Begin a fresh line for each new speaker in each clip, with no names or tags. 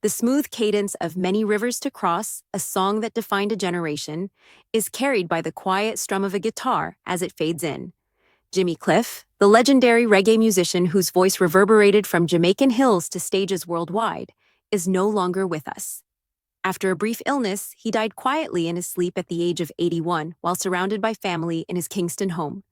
The smooth cadence of Many Rivers to Cross, a song that defined a generation, is carried by the quiet strum of a guitar as it fades in. Jimmy Cliff, the legendary reggae musician whose voice reverberated from Jamaican hills to stages worldwide, is no longer with us. After a brief illness, he died quietly in his sleep at the age of 81 while surrounded by family in his Kingston home.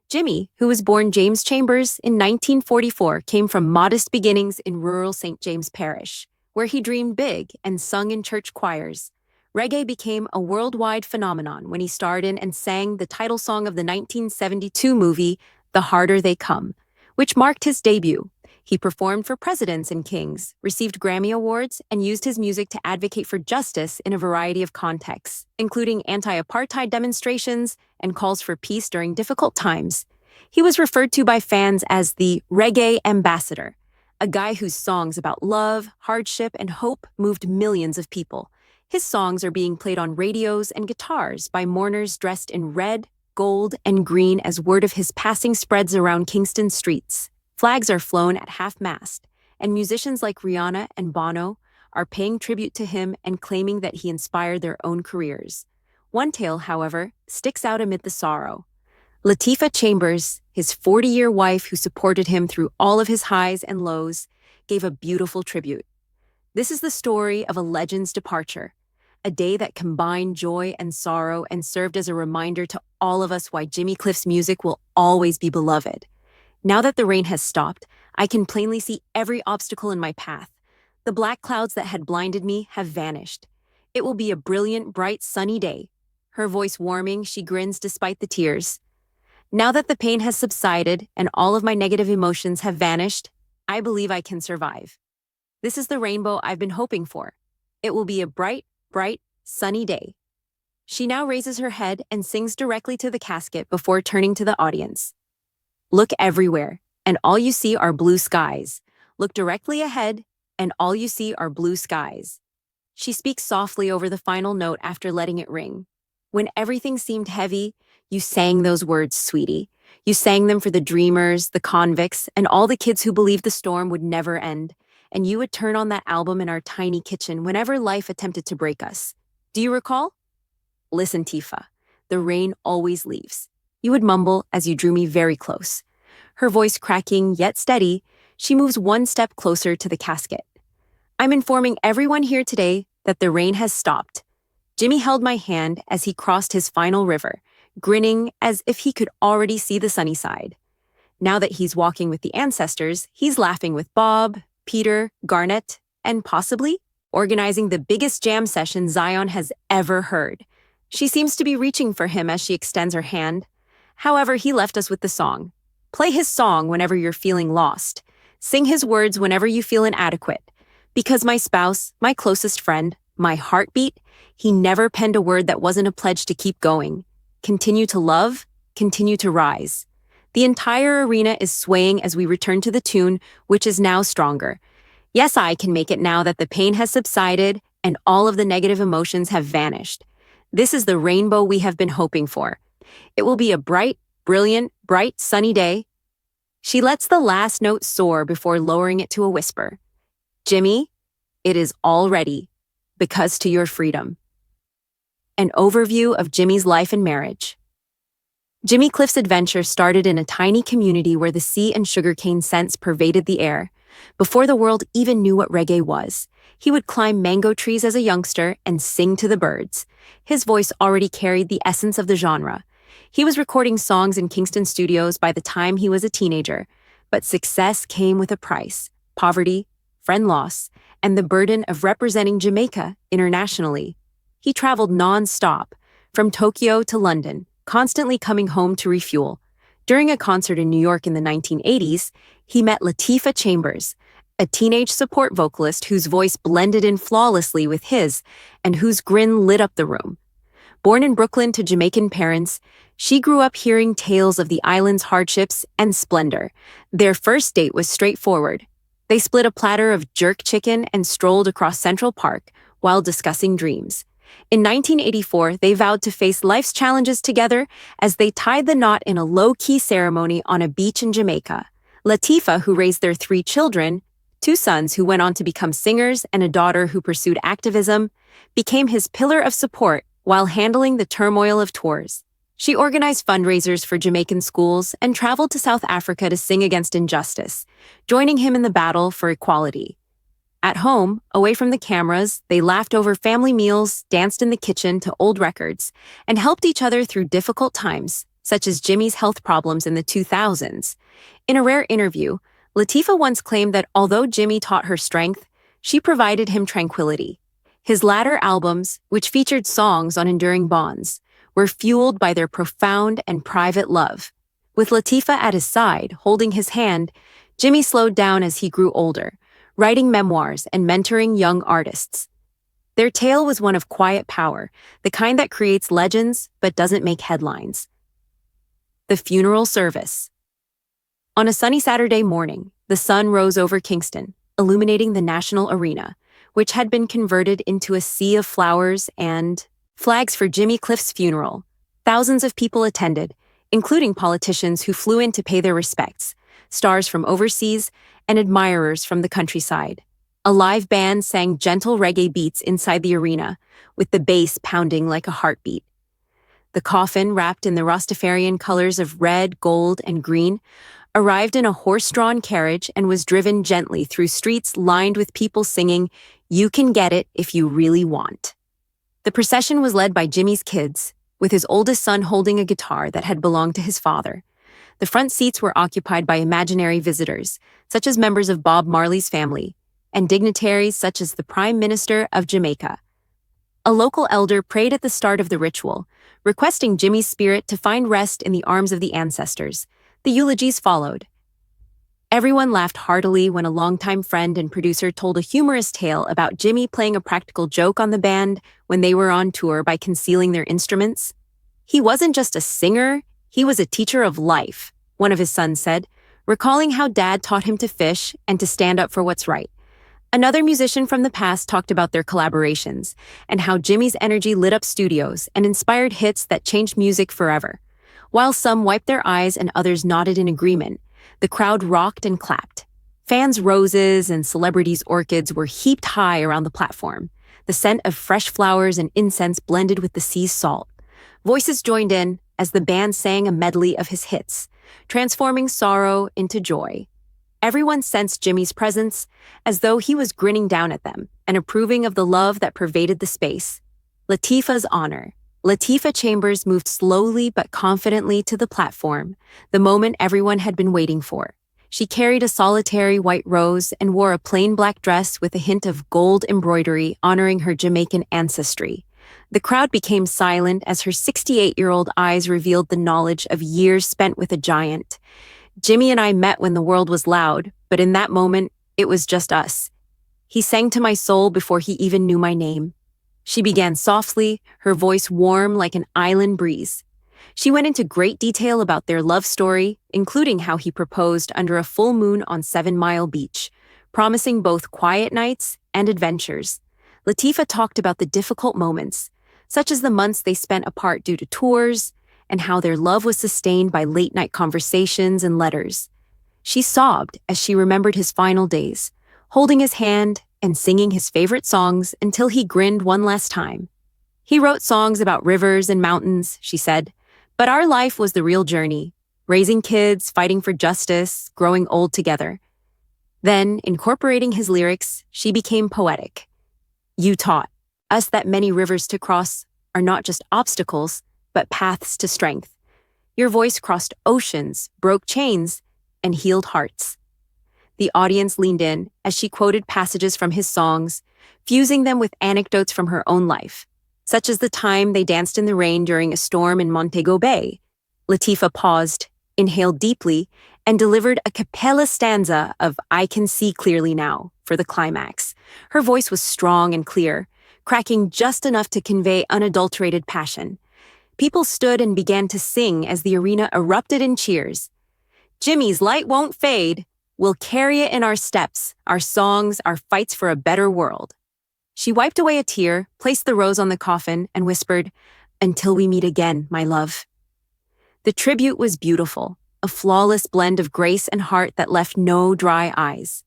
Jimmy, who was born James Chambers in 1944, came from modest beginnings in rural St. James Parish, where he dreamed big and sung in church choirs. Reggae became a worldwide phenomenon when he starred in and sang the title song of the 1972 movie, The Harder They Come, which marked his debut. He performed for presidents and kings, received Grammy Awards, and used his music to advocate for justice in a variety of contexts, including anti-apartheid demonstrations and calls for peace during difficult times. He was referred to by fans as the Reggae Ambassador, a guy whose songs about love, hardship, and hope moved millions of people. His songs are being played on radios and guitars by mourners dressed in red, gold, and green as word of his passing spreads around Kingston streets. Flags are flown at half-mast, and musicians like Rihanna and Bono are paying tribute to him and claiming that he inspired their own careers. One tale, however, sticks out amid the sorrow. Latifa Chambers, his 40-year wife who supported him through all of his highs and lows, gave a beautiful tribute. This is the story of a legend's departure, a day that combined joy and sorrow and served as a reminder to all of us why Jimmy Cliff's music will always be beloved. Now that the rain has stopped, I can plainly see every obstacle in my path. The black clouds that had blinded me have vanished. It will be a brilliant, bright, sunny day. Her voice warming, she grins despite the tears. Now that the pain has subsided and all of my negative emotions have vanished, I believe I can survive. This is the rainbow I've been hoping for. It will be a bright, sunny day. She now raises her head and sings directly to the casket before turning to the audience. Look everywhere, and all you see are blue skies. Look directly ahead, and all you see are blue skies. She speaks softly over the final note after letting it ring. When everything seemed heavy, you sang those words, sweetie. You sang them for the dreamers, the convicts, and all the kids who believed the storm would never end. And you would turn on that album in our tiny kitchen whenever life attempted to break us. Do you recall? Listen, Tifa, the rain always leaves. You would mumble as you drew me very close. Her voice cracking yet steady, she moves one step closer to the casket. I'm informing everyone here today that the rain has stopped. Jimmy held my hand as he crossed his final river, grinning as if he could already see the sunny side. Now that he's walking with the ancestors, he's laughing with Bob, Peter, Garnett, and possibly organizing the biggest jam session Zion has ever heard. She seems to be reaching for him as she extends her hand. However, he left us with the song. Play his song whenever you're feeling lost. Sing his words whenever you feel inadequate. Because my spouse, my closest friend, my heartbeat, he never penned a word that wasn't a pledge to keep going. Continue to love, continue to rise. The entire arena is swaying as we return to the tune, which is now stronger. Yes, I can make it now that the pain has subsided and all of the negative emotions have vanished. This is the rainbow we have been hoping for. It will be a bright, brilliant, bright, sunny day. She lets the last note soar before lowering it to a whisper. Jimmy, it is all ready, because to your freedom. An overview of Jimmy's life and marriage. Jimmy Cliff's adventure started in a tiny community where the sea and sugarcane scents pervaded the air. Before the world even knew what reggae was, he would climb mango trees as a youngster and sing to the birds. His voice already carried the essence of the genre. He was recording songs in Kingston studios by the time he was a teenager, but success came with a price: poverty, friend loss, and the burden of representing Jamaica internationally. He traveled non-stop, from Tokyo to London, constantly coming home to refuel. During a concert in New York in the 1980s, he met Latifa Chambers, a teenage support vocalist whose voice blended in flawlessly with his and whose grin lit up the room. Born in Brooklyn to Jamaican parents, she grew up hearing tales of the island's hardships and splendor. Their first date was straightforward. They split a platter of jerk chicken and strolled across Central Park while discussing dreams. In 1984, they vowed to face life's challenges together as they tied the knot in a low-key ceremony on a beach in Jamaica. Latifa, who raised their 3 children, Two sons who went on to become singers and a daughter who pursued activism, became his pillar of support while handling the turmoil of tours. She organized fundraisers for Jamaican schools and traveled to South Africa to sing against injustice, joining him in the battle for equality. At home, away from the cameras, they laughed over family meals, danced in the kitchen to old records, and helped each other through difficult times, such as Jimmy's health problems in the 2000s. In a rare interview, Latifa once claimed that although Jimmy taught her strength, she provided him tranquility. His latter albums, which featured songs on enduring bonds, were fueled by their profound and private love. With Latifa at his side, holding his hand, Jimmy slowed down as he grew older, writing memoirs and mentoring young artists. Their tale was one of quiet power, the kind that creates legends but doesn't make headlines. The funeral service. On a sunny Saturday morning, the sun rose over Kingston, illuminating the National Arena, which had been converted into a sea of flowers and flags for Jimmy Cliff's funeral. Thousands of people attended, including politicians who flew in to pay their respects, stars from overseas, and admirers from the countryside. A live band sang gentle reggae beats inside the arena, with the bass pounding like a heartbeat. The coffin, wrapped in the Rastafarian colors of red, gold, and green, arrived in a horse-drawn carriage and was driven gently through streets lined with people singing, "You can get it if you really want." The procession was led by Jimmy's kids, with his oldest son holding a guitar that had belonged to his father. The front seats were occupied by imaginary visitors, such as members of Bob Marley's family, and dignitaries such as the Prime Minister of Jamaica. A local elder prayed at the start of the ritual, requesting Jimmy's spirit to find rest in the arms of the ancestors. The eulogies followed. Everyone laughed heartily when a longtime friend and producer told a humorous tale about Jimmy playing a practical joke on the band when they were on tour by concealing their instruments. "He wasn't just a singer, he was a teacher of life," one of his sons said, recalling how Dad taught him to fish and to stand up for what's right. Another musician from the past talked about their collaborations and how Jimmy's energy lit up studios and inspired hits that changed music forever. While some wiped their eyes and others nodded in agreement, the crowd rocked and clapped. Fans' roses and celebrities' orchids were heaped high around the platform. The scent of fresh flowers and incense blended with the sea's salt. Voices joined in as the band sang a medley of his hits, transforming sorrow into joy. Everyone sensed Jimmy's presence, as though he was grinning down at them and approving of the love that pervaded the space. Latifa's honor. Latifa Chambers moved slowly but confidently to the platform, the moment everyone had been waiting for. She carried a solitary white rose and wore a plain black dress with a hint of gold embroidery honoring her Jamaican ancestry. The crowd became silent as her 68-year-old eyes revealed the knowledge of years spent with a giant. "Jimmy and I met when the world was loud, but in that moment, it was just us. He sang to my soul before he even knew my name." She began softly, her voice warm like an island breeze. She went into great detail about their love story, including how he proposed under a full moon on 7 Mile Beach, promising both quiet nights and adventures. Latifa talked about the difficult moments, such as the months they spent apart due to tours, and how their love was sustained by late-night conversations and letters. She sobbed as she remembered his final days, holding his hand and singing his favorite songs until he grinned one last time. "He wrote songs about rivers and mountains," she said, "but our life was the real journey, raising kids, fighting for justice, growing old together." Then, incorporating his lyrics, she became poetic. "You taught us that many rivers to cross are not just obstacles, but paths to strength. Your voice crossed oceans, broke chains, and healed hearts." The audience leaned in as she quoted passages from his songs, fusing them with anecdotes from her own life, such as the time they danced in the rain during a storm in Montego Bay. Latifa paused, inhaled deeply, and delivered a cappella stanza of "I Can See Clearly Now" for the climax. Her voice was strong and clear, cracking just enough to convey unadulterated passion. People stood and began to sing as the arena erupted in cheers. "Jimmy's light won't fade. We'll carry it in our steps, our songs, our fights for a better world." She wiped away a tear, placed the rose on the coffin, and whispered, "Until we meet again, my love." The tribute was beautiful, a flawless blend of grace and heart that left no dry eyes.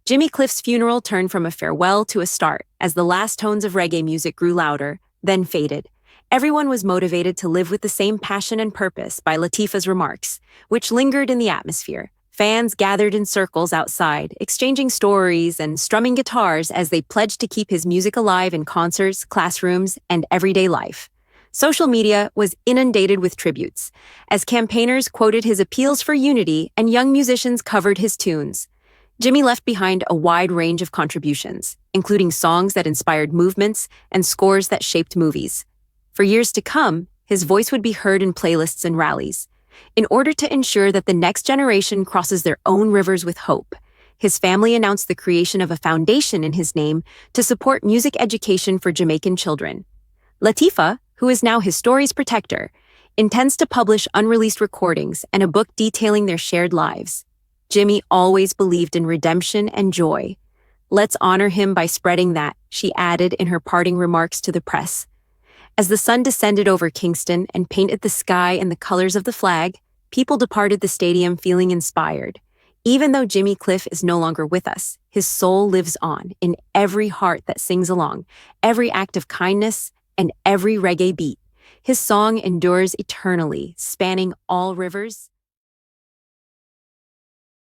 Jimmy Cliff's funeral turned from a farewell to a start as the last tones of reggae music grew louder, then faded. Everyone was motivated to live with the same passion and purpose by Latifa's remarks, which lingered in the atmosphere. Fans gathered in circles outside, exchanging stories and strumming guitars as they pledged to keep his music alive in concerts, classrooms, and everyday life. Social media was inundated with tributes, as campaigners quoted his appeals for unity and young musicians covered his tunes. Jimmy left behind a wide range of contributions, including songs that inspired movements and scores that shaped movies. For years to come, his voice would be heard in playlists and rallies. In order to ensure that the next generation crosses their own rivers with hope, his family announced the creation of a foundation in his name to support music education for Jamaican children. Latifa, who is now his story's protector, intends to publish unreleased recordings and a book detailing their shared lives. Jimmy always believed in redemption and joy. Let's honor him by spreading that, she added in her parting remarks to the press. As the sun descended over Kingston and painted the sky in the colors of the flag, people departed the stadium feeling inspired. Even though Jimmy Cliff is no longer with us, his soul lives on in every heart that sings along, every act of kindness, and every reggae beat. His song endures eternally, spanning all rivers.